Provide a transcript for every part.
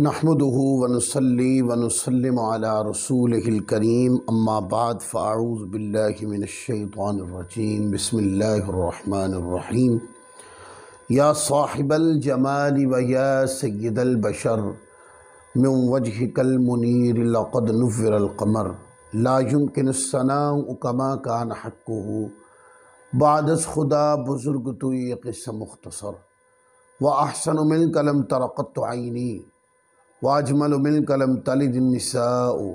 नहमदुहु व नुसल्ली व नुसल्लिमु अला रसूलिहिल करीम अम्मा बाद फ़अऊज़ु बिल्लाहि मिनश्शैतानिर रजीम बिस्मिल्लाहिर रहमानिर रहीम। या साहिबल जमाली व या सय्यदल बशर मिन वजहिकल मुनीर लक़द नुव्विरल क़मर ला युमकिनुस सनाउ कमा कान हक़्क़ुहु बादस खुदा बुज़ुर्ग तु ये क़िस्सा मुख़्तसर व अहसनु मिनका लम तरा क़त्तु ऐनी वाजमल मिन कलम तलिदिन्निसाउ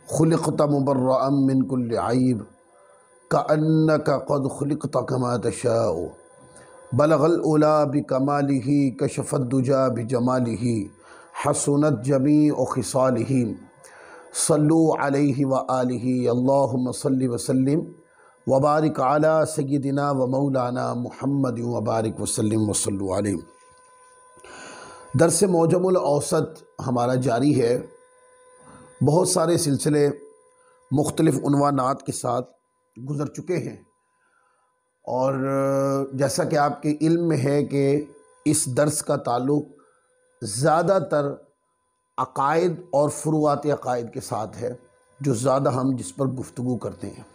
खुलिक़त मुबर्रअम मिन कुल्लि ऐब कअन्नका क़द खुलिक़त कमा तशाउ बलगल उला बिकमालिही कशफ़द दुजा बिजमालिही हसुनत जमीउ खिसालिही सल्लु अलैहि व आलिही अल्लाहुम्मा सल्लि व सल्लिम व बारिक अला सय्यिदिना व मौलाना मुहम्मद व बारिक व सल्लिम व सल्लु अलैहि। दर्स मौजमुल औसत हमारा जारी है। बहुत सारे सिलसिले मुख्तलिफ़ उन्वानात के साथ गुज़र चुके हैं और जैसा कि आपके इल्म में है कि इस दर्स का ताल्लुक़ ज़्यादातर अक़ाइद और फ़ुरूआत अक़ाइद के साथ है, जो ज़्यादा हम जिस पर गुफ्तगू करते हैं।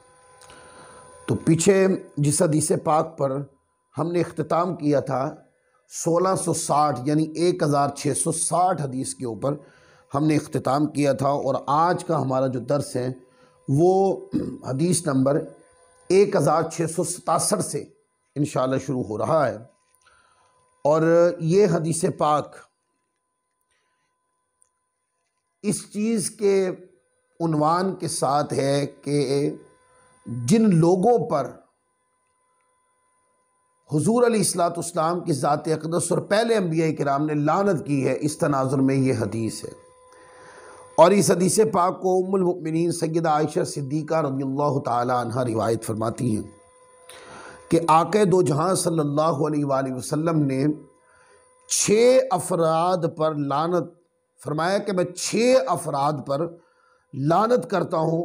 तो पीछे जिस हदीस पाक पर हमने इख्तिताम किया था 1660 यानी 1660 हदीस के ऊपर हमने इख्तिताम किया था, और आज का हमारा जो दर्स है वो हदीस नंबर 1667 से इंशाअल्लाह शुरू हो रहा है। और ये हदीस पाक इस चीज़ के उन्वान के साथ है कि जिन लोगों पर हुज़ूर अलैहिस्सलाम की ज़ात अक़दस और पहले अंबिया किराम ने लानत की है, इस तनाज़ुर में ये हदीस है। और इस हदीस पाक को उम्मुल मुमिनीन सय्यदा आयशा सिद्दीक़ा रज़ियल्लाहु ताला अन्हा रिवायत फरमाती हैं कि आक़ा दो जहां सल्लल्लाहु अलैहि वसल्लम ने 6 अफराद पर लानत फरमाया कि मैं 6 अफराद पर लानत करता हूँ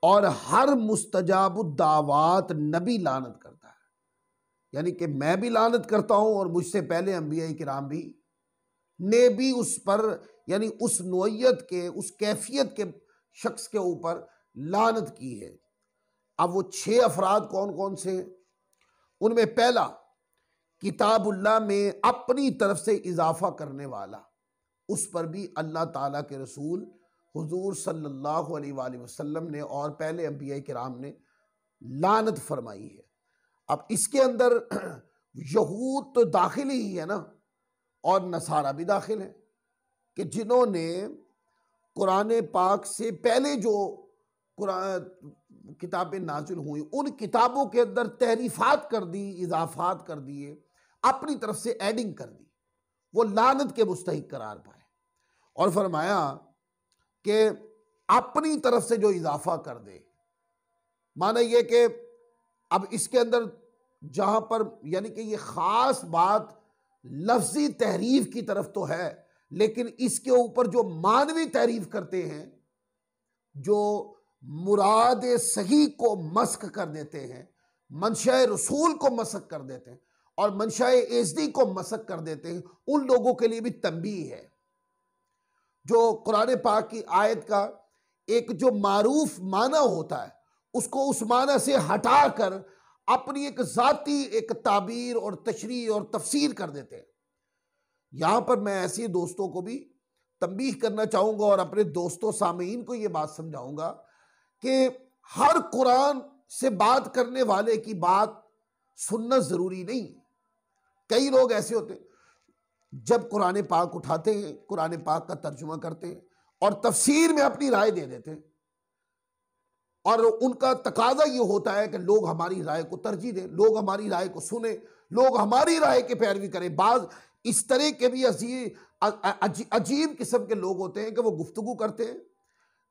और हर मुस्तजाबुद दावात नबी लानत करता है। यानी कि मैं भी लानत करता हूँ और मुझसे पहले अंबिया किराम भी ने भी उस पर, यानी उस नौइयत के, उस कैफियत के शख्स के ऊपर लानत की है। अब वो 6 अफराद कौन कौन से हैं? उनमें पहला, किताबुल्लाह में अपनी तरफ से इजाफा करने वाला, उस पर भी अल्लाह ताला के रसूल हुजूर सल्लल्लाहु अलैहि वसल्लम ने और पहले अंबिया किराम ने लानत फरमाई है। अब इसके अंदर यहूद तो दाखिल ही है ना, और नसारा भी दाखिल है कि जिन्होंने कुरान पाक से पहले जो किताबें नाजिल हुई उन किताबों के अंदर तहरीफात कर दी, इजाफात कर दिए, अपनी तरफ से एडिंग कर दी, वो लानत के मुस्तहिक करार पाए। और फरमाया कि अपनी तरफ से जो इजाफा कर दे, माना यह कि अब इसके अंदर जहां पर, यानी कि ये ख़ास बात लफ्ज़ी तहरीफ की तरफ तो है, लेकिन इसके ऊपर जो मानवी तहरीफ करते हैं, जो मुराद सही को मस्क कर देते हैं, मंशा रसूल को मस्क कर देते हैं और मंशा एज़दी को मस्क कर देते हैं, उन लोगों के लिए भी तंबीह है। जो कुरान पाक की आयत का एक जो मारूफ माना होता है उसको उस माना से हटाकर अपनी एक ज़ाती एक ताबीर और तशरीह और तफसीर कर देते हैं। यहाँ पर मैं ऐसे दोस्तों को भी तंबीह करना चाहूँगा और अपने दोस्तों सामीन को ये बात समझाऊँगा कि हर कुरान से बात करने वाले की बात सुनना ज़रूरी नहीं। कई लोग ऐसे होते हैं, जब कुरान पाक उठाते हैं, कुरान पाक का तर्जुमा करते हैं और तफसीर में अपनी राय दे देते हैं, और उनका तकाजा ये होता है कि लोग हमारी राय को तरजीह दें, लोग हमारी राय को सुने, लोग हमारी राय की पैरवी करें। बाज़ इस तरह के भी अजीब किस्म के लोग होते हैं कि वो गुफ्तगू करते हैं,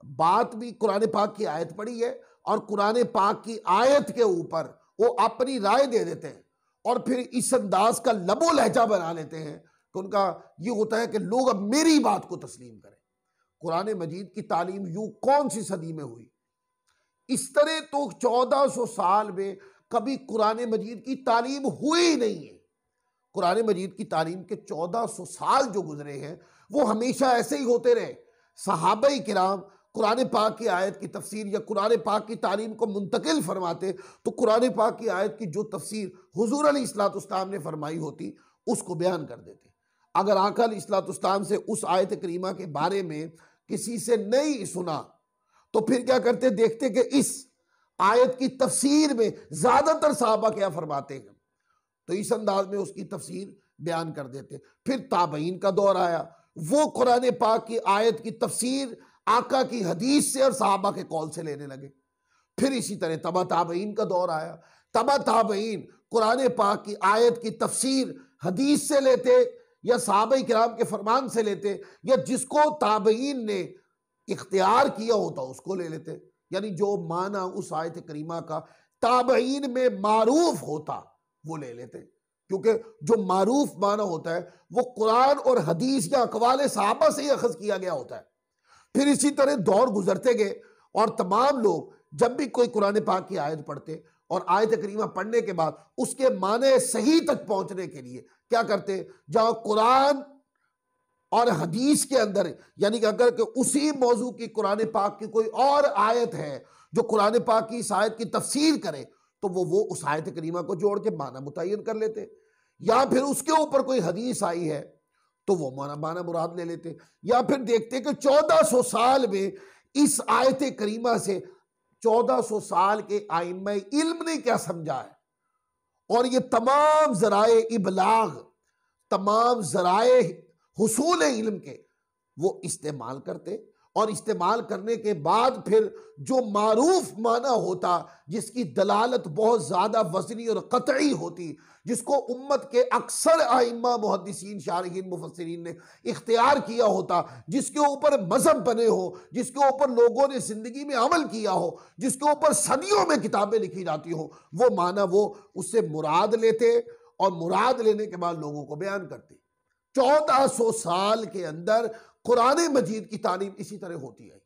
बात भी कुरान पाक की आयत पढ़ी है और कुरान पाक की आयत के ऊपर वो अपनी राय दे देते हैं और फिर इस अंदाज का लबो लहजा बना लेते हैं कि उनका ये होता है कि लोग अब मेरी बात को तस्लीम करें। कुरान मजीद की तालीम यूं कौन सी सदी में हुई? इस तरह तो 1400 साल में कभी कुरान मजीद की तालीम हुई नहीं है। कुरान मजीद की तालीम के 1400 साल जो गुजरे हैं वो हमेशा ऐसे ही होते रहे। सहाबा किराम कुरान पाक की आयत की तफसीर या कुरान पाक की तालीम को मुंतकिल फरमाते तो कुरान पाक की आयत की जो तफसीर हुजूर अलैहिस्सलाम ने फरमाई होती उसको बयान कर देते। अगर आका अलैहिस्सलाम से उस आयत करीमा के बारे में किसी से नहीं सुना तो फिर क्या करते, देखते कि इस आयत की तफसीर में ज्यादातर सहाबा क्या फरमाते हैं, तो इस अंदाज में उसकी तफसीर बयान कर देते। फिर ताबईन का दौर आया, वो कुरान पाक की आयत की तफसीर आका की हदीस से और सहाबा के कौल से लेने लगे। फिर इसी तरह तबा ताबईन का दौर आया, तबा ताबईन कुरान पाक की आयत की तफसीर हदीस से लेते या सहाबा किराम के फरमान से लेते या जिसको ताबईन ने इख्तियार किया होता उसको ले लेते। यानी जो माना उस आयत करीमा का ताबईन में मारूफ होता वो ले लेते, क्योंकि जो मारूफ माना होता है वो कुरान और हदीस या अकवाले सहाबा से ही अखज़ किया गया होता है। फिर इसी तरह दौर गुजरते गए और तमाम लोग जब भी कोई कुरान पाक की आयत पढ़ते और आयत करीमा पढ़ने के बाद उसके माने सही तक पहुंचने के लिए क्या करते, जहां कुरान और हदीस के अंदर यानी कि अगर कि उसी मौजू की कुरान पाक की कोई और आयत है जो कुरान पाक की इस आयत की तफसीर करे तो वो उस आयत करीमा को जोड़ के माना मुतय्यन कर लेते, या फिर उसके ऊपर कोई हदीस आई है तो वो माना मुराद ले लेते, या फिर देखते कि 1400 साल में इस आयत करीमा से 1400 साल के आइम्मा इल्म ने क्या समझा है, और ये तमाम ज़राए इबलाग, तमाम ज़राए हुसूल इल्म के वो इस्तेमाल करते, और इस्तेमाल करने के बाद फिर जो मारूफ माना होता जिसकी दलालत बहुत ज़्यादा वज़नी और क़तई होती, जिसको उम्मत के अक्सर आइम्मा मुहद्दिसीन शारिहीन मुफस्सिरीन ने इख्तियार किया होता, जिसके ऊपर मज़हब बने हो, जिसके ऊपर लोगों ने ज़िंदगी में अमल किया हो, जिसके ऊपर सदियों में किताबें लिखी जाती हो, वो माना वो उससे मुराद लेते और मुराद लेने के बाद लोगों को बयान करते। 1400 साल के अंदर कुरान मजीद की तालीम इसी तरह होती है।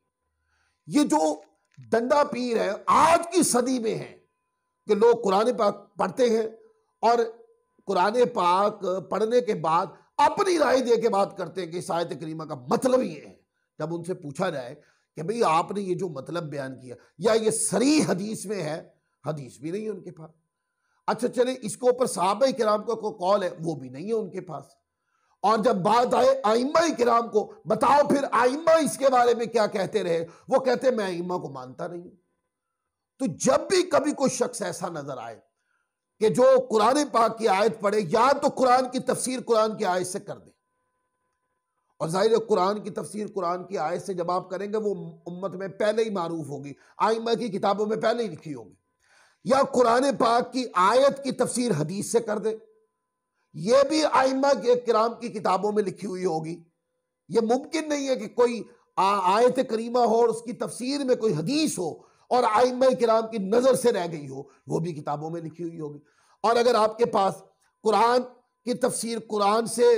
ये जो डंडा पीर है आज की सदी में है कि लोग कुरान पाक पढ़ते हैं और कुरान पाक पढ़ने के बाद अपनी राय दे के बात करते हैं कि इस आयत करीमा का मतलब ये है। जब उनसे पूछा जाए कि भाई आपने ये जो मतलब बयान किया या ये सरी हदीस में है, हदीस भी नहीं है उनके पास। अच्छा चले इसके ऊपर सहाबा किराम का कोई कौल है, वो भी नहीं है उनके पास। और जब बात आए आइम्मा किराम को, बताओ फिर आइम्मा इसके बारे में क्या कहते रहे, वो कहते मैं आइम्मा को मानता नहीं। तो जब भी कभी कोई शख्स ऐसा नजर आए कि जो कुरान पाक की आयत पढ़े, या तो कुरान की तफसीर कुरान की आयत से कर दे, और जाहिर है कुरान की तफसीर कुरान की आयत से जब आप करेंगे वो उम्मत में पहले ही मारूफ होगी, आइम्मा की किताबों में पहले ही लिखी होगी, या कुरान पाक की आयत की तफसीर हदीस से कर दे, ये भी आइम्मा के किराम की किताबों में लिखी हुई होगी। ये मुमकिन नहीं है कि कोई आयत करीमा हो और उसकी तफसीर में कोई हदीस हो और आइम्मा किराम की नज़र से रह गई हो, वो भी किताबों में लिखी हुई होगी। और अगर आपके पास कुरान की तफसीर कुरान से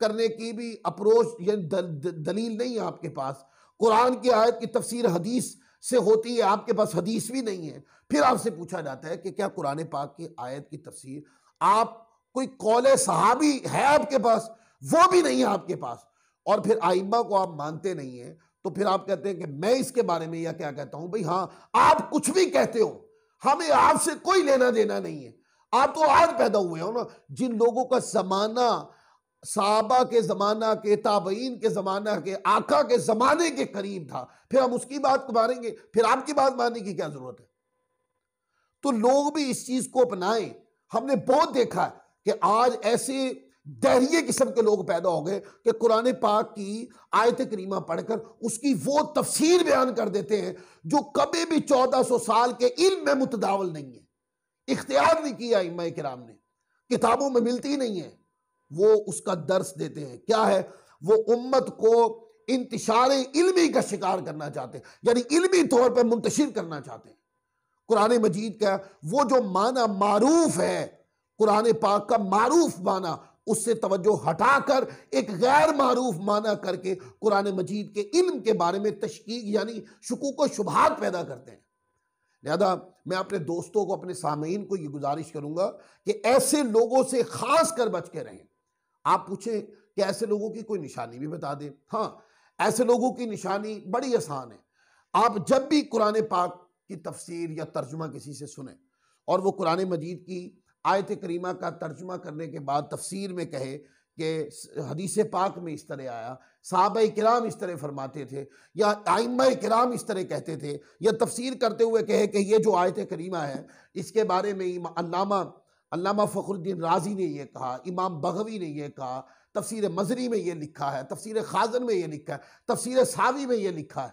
करने की भी अप्रोच या दलील नहीं है आपके पास, कुरान की आयत की तफसीर हदीस से होती है, आपके पास हदीस भी नहीं है, फिर आपसे पूछा जाता है कि क्या कुरान पाक की आयत की तफसीर आप कोई कौले सहाबी है आपके पास, वो भी नहीं है आपके पास, और फिर आइम्मा को आप मानते नहीं हैं, तो फिर आप कहते हैं कि मैं इसके बारे में या क्या कहता हूं, भाई हाँ आप कुछ भी कहते हो, हमें आपसे कोई लेना देना नहीं है। आप तो आज पैदा हुए हो ना, जिन लोगों का जमाना सहाबा के जमाना के, ताबईन के जमाना के, आका के जमाने के करीब था, फिर हम उसकी बात मानेंगे, फिर आपकी बात मानने की क्या जरूरत है। तो लोग भी इस चीज को अपनाएं। हमने बहुत देखा है कि आज ऐसे दहरिये किस्म के लोग पैदा हो गए कि कुरान पाक की आयत करीमा पढ़कर उसकी वो तफसीर बयान कर देते हैं जो कभी भी 1400 साल के इल्म में मुतदावल नहीं है, इख्तियार नहीं किया इमाम किराम ने, किताबों में मिलती नहीं है, वो उसका दर्स देते हैं। क्या है, वो उम्मत को इंतिशार इल्मी का शिकार करना चाहते हैं, यानी इल्मी तौर पर मुंतशिर करना चाहते हैं। कुरान मजीद का वो जो माना मारूफ है, कुरान पाक का मारूफ माना, उससे तवज्जो हटाकर एक गैर मारूफ माना करके कुरान मजीद के इल्म के बारे में तशकीक यानी शुकूक व शुबहात पैदा करते हैं। लिहाजा मैं अपने दोस्तों को, अपने सामीन को ये गुजारिश करूंगा कि ऐसे लोगों से खास कर बच के रहें। आप पूछें कि ऐसे लोगों की कोई निशानी भी बता दें। हाँ, ऐसे लोगों की निशानी बड़ी आसान है। आप जब भी कुरान पाक की तफसीर या तर्जुमा किसी से सुने और वो कुरान मजीद की आयत करीमा का तर्जुमा करने के बाद तफसीर में कहे कि हदीस पाक में इस तरह आया, सहाबा किराम इस तरह फरमाते थे, या आइम्मा किराम इस तरह कहते थे, या तफसीर करते हुए कहे कि ये जो आयत करीमा है इसके बारे में अल्लामा फ़खरुद्दीन राजी ने यह कहा, इमाम बगवी ने यह कहा, तफसीर मजरी में यह लिखा है, तफसीर खाजन में यह लिखा है, तफसीर सावी में यह लिखा है,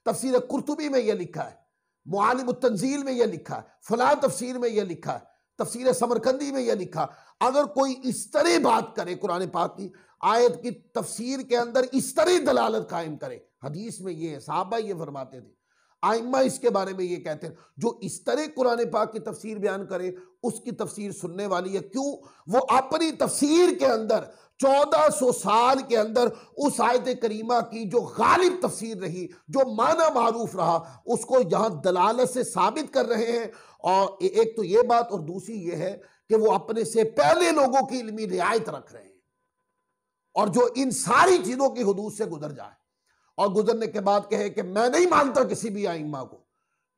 तफसीर कुर्तुबी में यह लिखा है, मुआलिम तंजील में यह लिखा है, फलां तफसीर में यह लिखा है, तफसीर समरकंदी में यह लिखा। अगर कोई इस तरह बात करे, कुरान पाक की आयत की तफसीर के अंदर इस तरह दलालत कायम करे, हदीस में ये साहबा ये फरमाते थे, आइम्मा इसके बारे में ये कहते हैं, जो इस तरह कुरान पाक की तफसीर बयान करे उसकी तफसीर सुनने वाली है। क्यों? वो अपनी तफसीर के अंदर 1400 साल के अंदर उस आयत करीमा की जो गालिब तफसीर रही, जो माना मारूफ रहा, उसको यहां दलालत से साबित कर रहे हैं। और एक तो ये बात, और दूसरी ये है कि वो अपने से पहले लोगों की इल्मी रियायत रख रहे हैं और जो इन सारी चीजों की हुदूद से गुजर जाए और गुजरने के बाद कहे कि मैं नहीं मानता किसी भी आइम्मा को,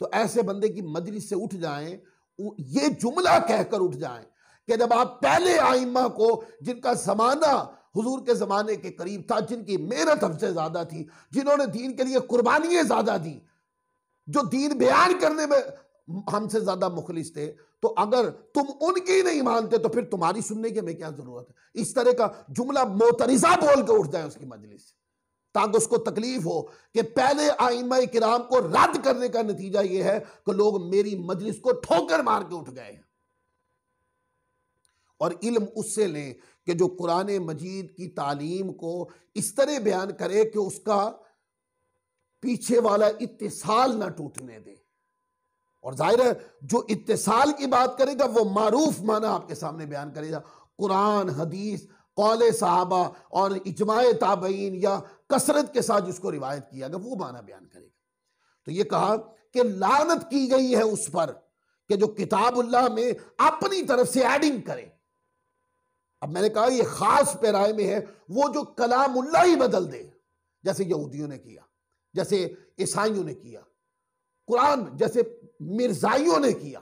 तो ऐसे बंदे की मजलिस से उठ जाएं, ये जुमला कहकर उठ जाएं कि जब आप पहले आइम्मा को, जिनका जमाना हुजूर के जमाने के करीब था, जिनकी मेहनत हमसे ज्यादा थी, जिन्होंने दीन के लिए कुर्बानियां ज्यादा दी, जो दीन बयान करने में हमसे ज्यादा मुखलिस थे, तो अगर तुम उनकी नहीं मानते तो फिर तुम्हारी सुनने की हमें क्या जरूरत है। इस तरह का जुमला मोतरिजा बोल के उठ जाए उसकी मजलिस से, ताकि उसको तकलीफ हो कि पहले आइम्मा किराम को रद्द करने का नतीजा यह है कि लोग मेरी मजलिस को ठोकर मार के उठ गए हैं। और इल्म उससे लें कि जो कुरान मजीद की तालीम को इस तरह बयान करे कि उसका पीछे वाला इत्तिसाल ना टूटने दे। और जाहिर है जो इत्तिसाल की बात करेगा वो मारूफ माना आपके सामने बयान करेगा, कुरान, हदीस, कौले साहबा और इजमाए ताबईन या कसरत के साथ जिसको रिवायत किया गया वो माना बयान करेगा। तो ये कहा कि लानत की गई है उस पर कि जो किताबुल्लाह में अपनी तरफ से एडिंग करे। अब मैंने कहा ये खास पैराए में है, वो जो कलामुल्लाह ही बदल दे, जैसे यहूदियों ने किया, जैसे ईसाइयों ने किया, कुरान जैसे मिर्जाइयों ने किया,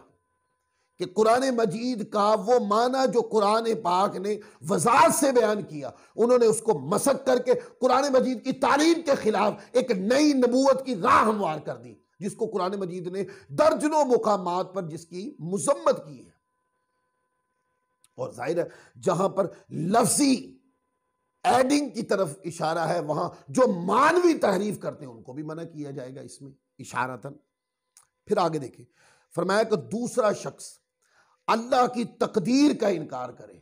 कि कुरान मजीद का वो माना जो कुरान पाक ने वजाहत से बयान किया, उन्होंने उसको मसक करके कुरान मजीद की तालीम के खिलाफ एक नई नबूवत की राह हमवार कर दी, जिसको कुरान मजीद ने दर्जनों मुकामात पर जिसकी मुजम्मत की है। और जाहिर है जहां पर लफ्जी एडिंग की तरफ इशारा है, वहां जो मानवी तहरीफ करते हैं उनको भी मना किया जाएगा इसमें इशारतन। फिर आगे देखिए, फरमाया कि दूसरा शख्स अल्लाह की तकदीर का इनकार करे,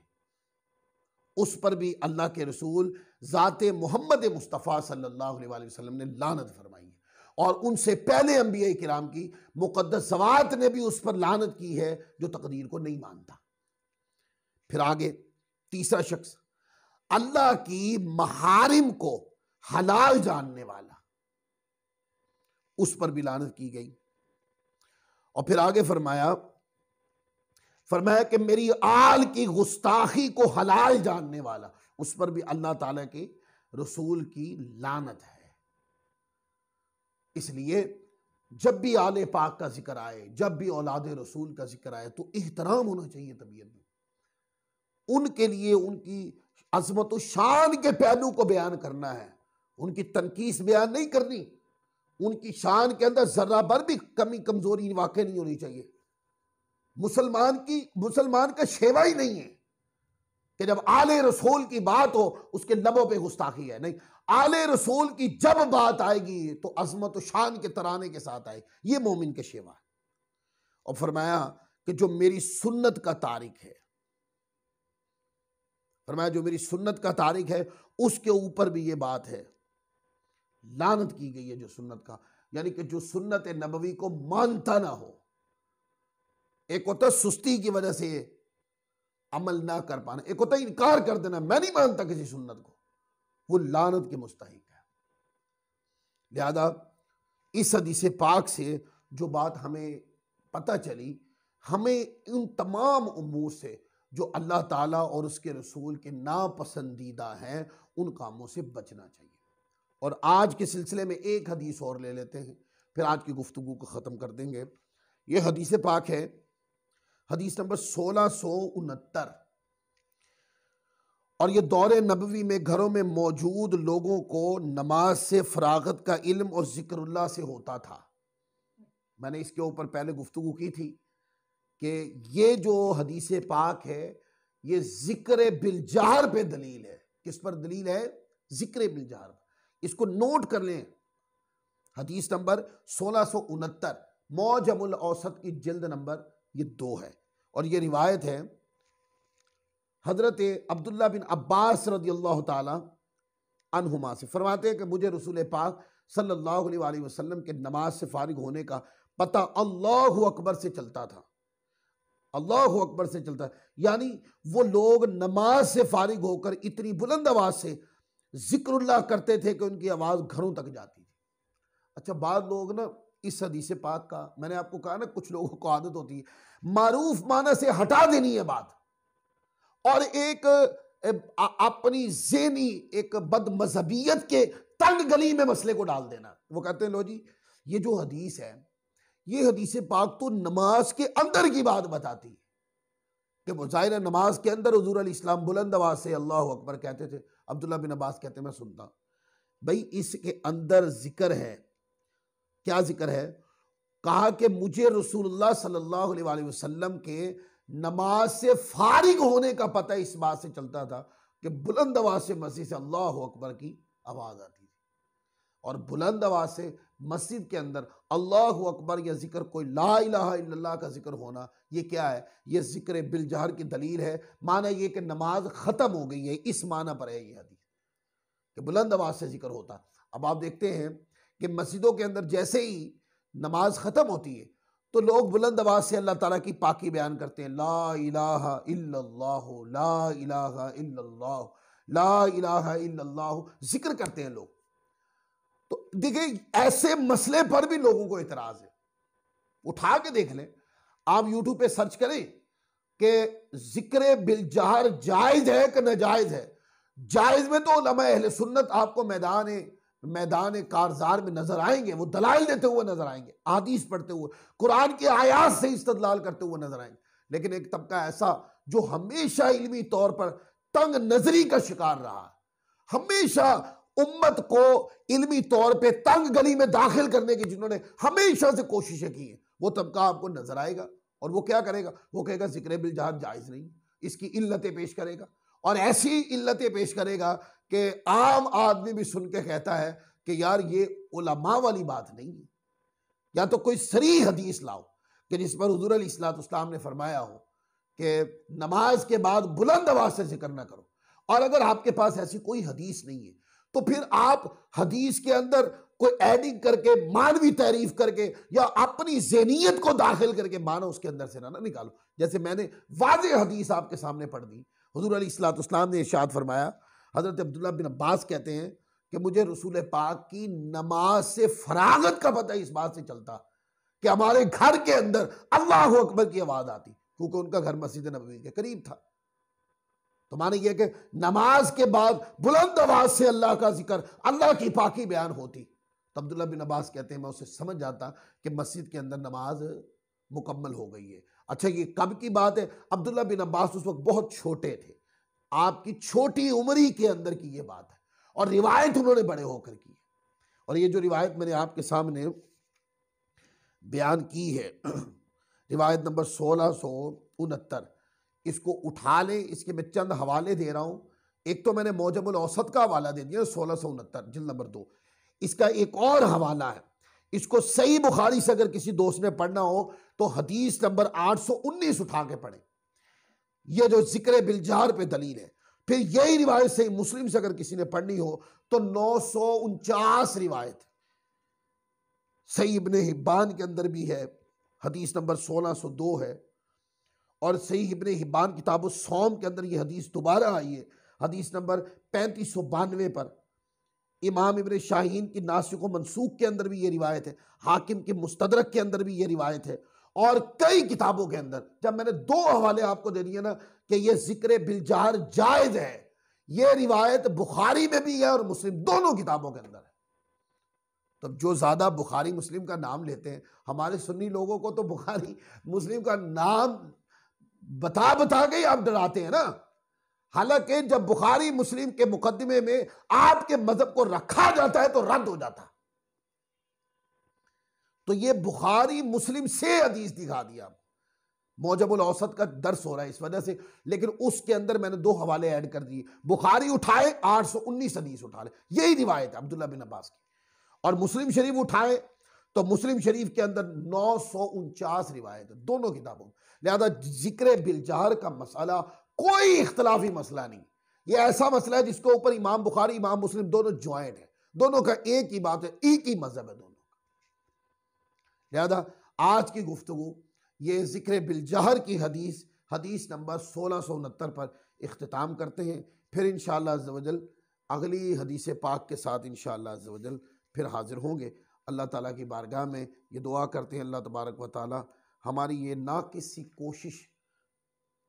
उस पर भी अल्लाह के रसूल ज़ाते मोहम्मद मुस्तफ़ा सल्लल्लाहु अलैहि वसल्लम ने लानत फरमाई है, और उनसे पहले अंबिया किराम की मुक़द्दस ज़वात ने भी उस पर लानत की है जो तकदीर को नहीं मानता। फिर आगे तीसरा शख्स अल्लाह की महारिम को हलाल जानने वाला, उस पर भी लानत की गई। और फिर आगे फरमाया कि मेरी आल की गुस्ताखी को हलाल जानने वाला, उस पर भी अल्लाह ताला के रसूल की लानत है। इसलिए जब भी आले पाक का जिक्र आए, जब भी औलाद रसूल का जिक्र आए, तो इहतराम होना चाहिए तबीयत में, उनके लिए उनकी अजमत व शान के पहलू को बयान करना है, उनकी तनकीस बयान नहीं करनी, उनकी शान के अंदर जर्रा भर भी कमी कमजोरी वाकई नहीं होनी चाहिए। मुसलमान का शेवा ही नहीं है कि जब आले रसूल की बात हो उसके लबों पे गुस्ताखी है, नहीं, आले रसूल की जब बात आएगी तो अजमत व शान के तराने के साथ आए, ये मोमिन के शेवा है। और फरमाया कि जो मेरी सुन्नत का तारिक है, फरमाया जो मेरी सुन्नत का तारिक है उसके ऊपर भी ये बात है, लानत की गई है जो सुन्नत का, यानी कि जो सुन्नत नबवी को मानता ना हो। एक होता सुस्ती की वजह से अमल ना कर पाना, एक होता इनकार कर देना, मैं नहीं मानता किसी सुन्नत को, वो लानत के मुस्तहिक है। लिहाजा इस हदीस पाक से जो बात हमें पता चली, हमें इन तमाम उमूर से जो अल्लाह ताला और उसके रसूल के नापसंदीदा हैं उन कामों से बचना चाहिए। और आज के सिलसिले में एक हदीस और ले लेते हैं, फिर आज की गुफ्तगू को ख़त्म कर देंगे। ये हदीस पाक है, हदीस नंबर 1669, और ये दौरे नबवी में घरों में मौजूद लोगों को नमाज से फरागत का इल्म और ज़िक्रुल्लाह से होता था। मैंने इसके ऊपर पहले गुफ्तगू की थी कि ये जो हदीस पाक है ये ज़िक्र बिलजहर पे दलील है। किस पर दलील है? ज़िक्र बिलजहर। इसको नोट कर लें, हदीस नंबर 1669, मौजमुल औसत की जिल्द नंबर ये 2 है, और ये रिवायत है हजरत अब्दुल्ला बिन अब्बास रदियल्लाहु ताला अन्हुमा से। फरमाते हैं कि मुझे रसूल पाक सल्लल्लाहु अलैहि वसल्लम के नमाज से फारिग होने का पता अल्लाहु अकबर से चलता था। अल्लाहु अकबर से चलता, यानी वो लोग नमाज से फारिग होकर इतनी बुलंद आवाज से जिक्रुल्लाह करते थे कि उनकी आवाज घरों तक जाती थी। अच्छा, बाद लोग ना इस हदीस पाक का, मैंने आपको कहा ना कुछ लोगों को आदत होती है मारूफ माना से हटा देनी है बात, और एक अपनी ज़ेनी एक बदमज़हबियत के तंग गली में मसले को डाल देना। वो कहते हैं लो जी, ये जो हदीस है ये हदीस पाक तो नमाज के अंदर की बात बताती है कि मुज़ाहिर नमाज के अंदर हुज़ूर अलैहिस्सलाम बुलंद आवाज से अल्लाहु अकबर कहते थे। अब्दुल्ला बिन अब्बास कहते हैं मैं सुनता। भाई इसके अंदर जिक्र है, क्या जिक्र है? कहा कि मुझे रसूलुल्लाह सल्लल्लाहु अलैहि वसल्लम के नमाज से फारिग होने का पता इस बात से चलता था कि बुलंद आवाज से मस्जिद से अल्लाहु अकबर की आवाज आती थी। और बुलंद आवाज से मस्जिद के अंदर अल्लाहु अकबर या जिक्र, कोई ला इलाहा इल्लल्लाह का जिक्र होना, ये क्या है? ये जिक्र बिलजहर की दलील है। माना ये कि नमाज खत्म हो गई है, इस माना पर है ये हदीस कि बुलंद आवाज से जिक्र होता। अब आप देखते हैं कि मस्जिदों के अंदर जैसे ही नमाज खत्म होती है तो लोग बुलंद आवाज से अल्लाह ताला की पाकी बयान करते हैं, ला इलाहा इल्लल्लाह, ला इलाहा इल्लल्लाह, ला इलाहा इल्लल्लाह, जिक्र करते हैं लोग। तो देखिए ऐसे मसले पर भी लोगों को इतराज है। उठा के देख लें, आप यूट्यूब पे सर्च करें कि जिक्र बिलजहर जायज है कि नाजायज है। जायज में तो उलमा अहले सुन्नत आपको मैदान कारजार में नजर आएंगे, वो दलाइल देते हुए नजर आएंगे, हदीस पढ़ते हुए, कुरान की आयात से इस्तदलाल करते हुए नजर आएंगे। लेकिन एक तबका ऐसा जो हमेशा इल्मी तौर पर तंग नजरी का शिकार रहा है, हमेशा उम्मत को इल्मी तौर पे तंग गली में दाखिल करने की जिन्होंने हमेशा से कोशिशें की हैं, वो तबका आपको नजर आएगा। और वो क्या करेगा? वो कहेगा जिक्र बिलजहर जायज नहीं, इसकी इल्लतें पेश करेगा, और ऐसी इल्लतें पेश करेगा कि आम आदमी भी सुन के कहता है कि यार ये उलमा वाली बात नहीं है। या तो कोई सरी हदीस लाओ कि जिस पर हुजूर अलैहिस्सलाम ने फरमाया हो कि नमाज के बाद बुलंद आवाज से जिक्र ना करो। और अगर आपके पास ऐसी कोई हदीस नहीं है तो फिर आप हदीस के अंदर कोई एडिंग करके, मानवी तारीफ करके, या अपनी ज़हनियत को दाखिल करके माना उसके अंदर से ना निकालो। जैसे मैंने वाज़ेह हदीस आपके सामने पढ़ दी, हुजूर अलैहिस्सलाम ने इरशाद फरमाया, हजरत अब्दुल्ला बिन अब्बास कहते हैं कि मुझे रसूल पाक की नमाज से फरागत का पता इस बात से चलता कि हमारे घर के अंदर अल्लाहु अकबर की आवाज आती, क्योंकि उनका घर मस्जिद नबवी के करीब था। तो माने यह कि नमाज के बाद बुलंद आवाज से अल्लाह का जिक्र, अल्लाह की पाकी बयान होती। तो अब्दुल्ला बिन अब्बास कहते हैं मैं उसे समझ जाता कि मस्जिद के अंदर नमाज मुकम्मल हो गई है। अच्छा, ये कब की बात है? अब्दुल्ला बिन अब्बास उस वक्त बहुत छोटे थे, आपकी छोटी उम्र ही के अंदर की ये बात है, और रिवायत उन्होंने बड़े होकर की है। और ये जो रिवायत मैंने आपके सामने बयान की है, रिवायत नंबर 1669, इसको उठा लें, इसके मैं चंद हवाले दे रहा हूं। एक तो मैंने मौजमुल औसत का हवाला दे दिया 1669 जिल्द नंबर 2, इसका एक और हवाला है, इसको सही बुखारी से अगर किसी दोस्त ने पढ़ना हो तो हदीस नंबर 819 उठा के पढ़े, ये जो जिक्र बिलजहर पे दलील है। फिर यही रिवायत सही मुस्लिम से अगर किसी ने पढ़नी हो तो 949 रिवायत सही इब्ने हिब्बान के अंदर भी है, हदीस नंबर 1602 है, और सही इब्ने हिब्बान किताब सौम के अंदर ये हदीस दोबारा आई है, हदीस नंबर 3592 पर। इमाम इब्ने शाहीन की नासिक व मनसूख के अंदर भी ये रिवायत है, हाकिम के मुस्तदरक के अंदर भी ये रिवायत है, और कई किताबों के अंदर, जब मैंने 2 हवाले आपको दे दिए ना कि ये जिक्र बिलजार जायज है, ये रिवायत बुखारी में भी है और मुस्लिम, दोनों किताबों के अंदर है। तो जो ज्यादा बुखारी मुस्लिम का नाम लेते हैं, हमारे सुन्नी लोगों को तो बुखारी मुस्लिम का नाम बता बता के ही आप डराते हैं ना। हालांकि जब बुखारी मुस्लिम के मुकदमे में आपके मजहब को रखा जाता है तो रद्द हो जाता है। तो ये बुखारी मुस्लिम से हदीस दिखा दिया। मौजमुल औसत का दर्स हो रहा है इस वजह से, लेकिन उसके अंदर मैंने 2 हवाले ऐड कर दिए। बुखारी उठाए 819 हदीस उठा ले, यही रिवायत है अब्दुल्ला बिन अब्बास की। और मुस्लिम शरीफ उठाए तो मुस्लिम शरीफ के अंदर 949 रिवायत है दोनों किताबों में। लिहाजा जिक्र बिलजार का मसला कोई इख्तलाफी मसला नहीं, ये ऐसा मसला है जिसके ऊपर इमाम बुखारी इमाम मुस्लिम दोनों ज्वाइंट है, दोनों का एक ही बात है, एक ही मजहब है दोनों का। लिहाजा आज की गुफ्तगू ये जिक्र बिलजहर की हदीस, हदीस नंबर 1669 पर इख्तिताम करते हैं। फिर इंशाअल्लाह अज़्ज़ व जल अगली हदीस पाक के साथ इंशाअल्लाह अज़्ज़ व जल फिर हाजिर होंगे। अल्लाह ताला की बारगाह में ये दुआ करते हैं, अल्लाह तबारक व ताला हमारी ये नाकिसी कोशिश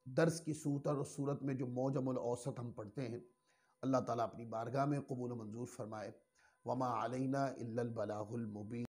दर्स की सूरत में जो मौजमुल औसत हम पढ़ते हैं, अल्लाह ताला अपनी बारगाह में कबूल मंजूर फरमाए। वमा अलैना इल्लल बलागुल मुबीन।